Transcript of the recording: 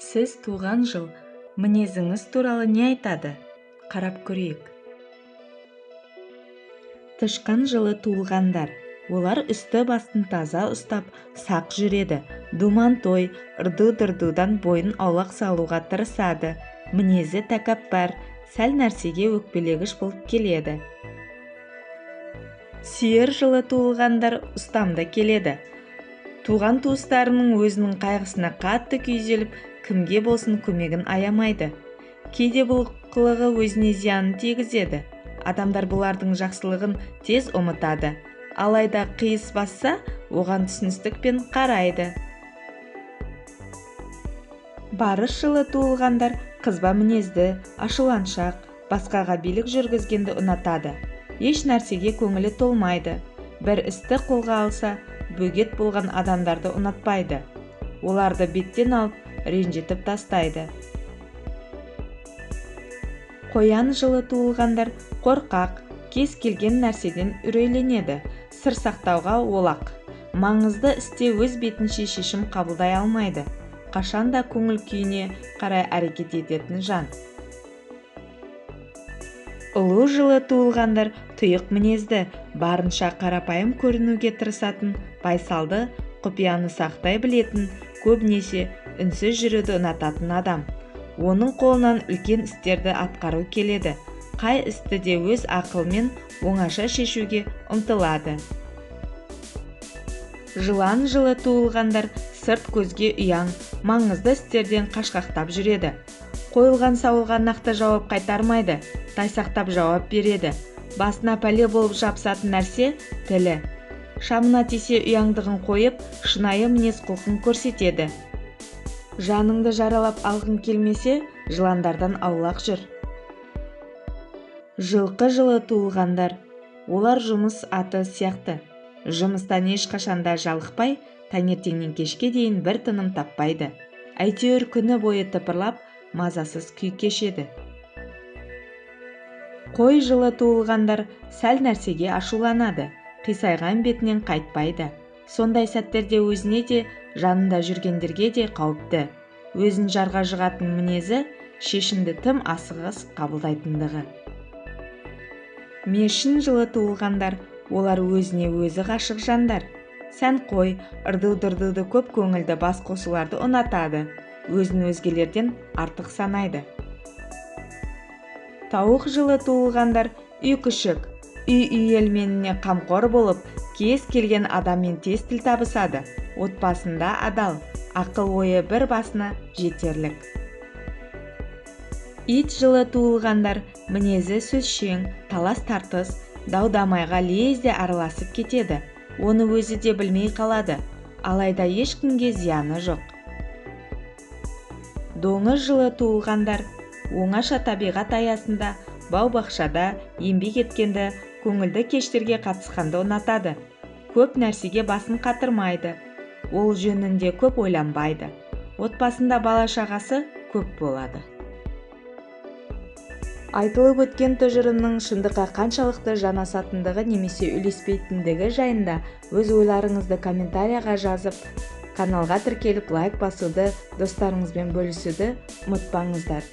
Сіз туған жыл мінезіңіз туралы не айтады? Қарап көрейік. Тышқан жылы туылғандар. Олар үсті басын таза ұстап, сақ жүреді. Думан той, ырду-дырдудан бойын аулақ салуға тырысады. Мінезі тәкаппар, сәл нәрсеге өкпелегіш болып келеді. Сиыр жылы туылғандар ұстамды келеді. Туған туыстарының өзінің қайғысына қатты күйзеліп, кімге болсын көмегін аямайды. Кейде бұл қылығы өзіне зиянын тигізеді. Адамдар бұлардың жақсылығын тез ұмытады. Алайда қиыс басса, оған түсіністікпен қарайды. Барыс жылы туылғандар қызба мінезді, ашуланшақ, басқаға билік жүргізгенді ұнатады. Еш нәрсеге көңілі толмайды. Бір істі қолға алса, бөгет болған адамдарды ұнатпайды. Оларды беттен алып, ренжітіп тастайды. Қоян жылы туылғандар қорқақ, кез келген нәрседен үрейленеді. Сыр сақтауға олақ. Маңызды істе өз бетінше шешім қабылдай алмайды. Қашанда көңіл күйіне қарай әрекет ететін жан. Ұлу жылы туылғандар тұйық мінезді, барынша қарапайым көрінуге тырысатын, байсалды, құпияны сақтай білетін, көбінесе үнсіз жүруді ұнататын адам. Оның қолынан үлкен істерді атқару келеді. Қай істі де өз ақылмен оңаша шешуге ұмтылады. Жылан жылы туылғандар сырт көзге ұяң, маңызды істерден қашқақтап жүреді. Қойылған сауалға нақты жауап қайтармайды, тайсақтап жауап береді. Басына пәле болып жабысатын нәрсе – тілі. Шамына тисе ұяңдығын қойып, шынайы мінез-құлқын көрсетеді. Жаныңды жаралап алғың келмесе, жыландардан аулақ жүр. Жылқы жылы туылғандар. Олар жұмыс аты сияқты. Жұмыстан ешқашанда жалықпай, таңертеңнен кешке дейін бір тыным таппайды. Әйтеуір күні бойы тыпырлап, мазасыз күй кешеді. Қой жылы туылғандар сәл нәрсеге ашуланады, қисайған бетінен қайтпайды. Сондай сәттерде өзіне де, жанында жүргендерге де қауіпті. Өзін жарға жығатын мінезі, шешімді тым асығыс қабылдайтындығы. Мешін жылы туылғандар, олар өзіне өзі ғашық жандар. Сәнқой, ырду-дырдуды көп көңілді бас қосуларды ұнатады. Өзін өзгелерден артық санайды. Тауық жылы туылғандар үй күшік, үй елменіне қамқор болып, кез келген адаммен тез тіл табысады. Отбасында адал, ақыл ойы бір басына жетерлік. Ит жылы туылғандар мінезі сөзшең, талас-тартыс, дау-дамайға лезде араласып кетеді. Оны өзі де білмей қалады, алайда ешкімге зияны жоқ. Доңыз жылы туылғандар оңаша табиғат аясында, бау-бақшада еңбек еткенді, көңілді кештерге қатысқанды ұнатады. Көп нәрсеге басын қатырмайды. Ол жөнінде көп ойланбайды. Отбасында бала-шағасы көп болады. Айтылып өткен тұжырымның шындыққа қаншалықты жанасатындығы немесе үйлеспейтіндігі жайында өз ойларыңызды комментарияға жазып, каналға тіркеліп лайк басуды, достарыңызбен бөлісуді ұмытпаңыздар.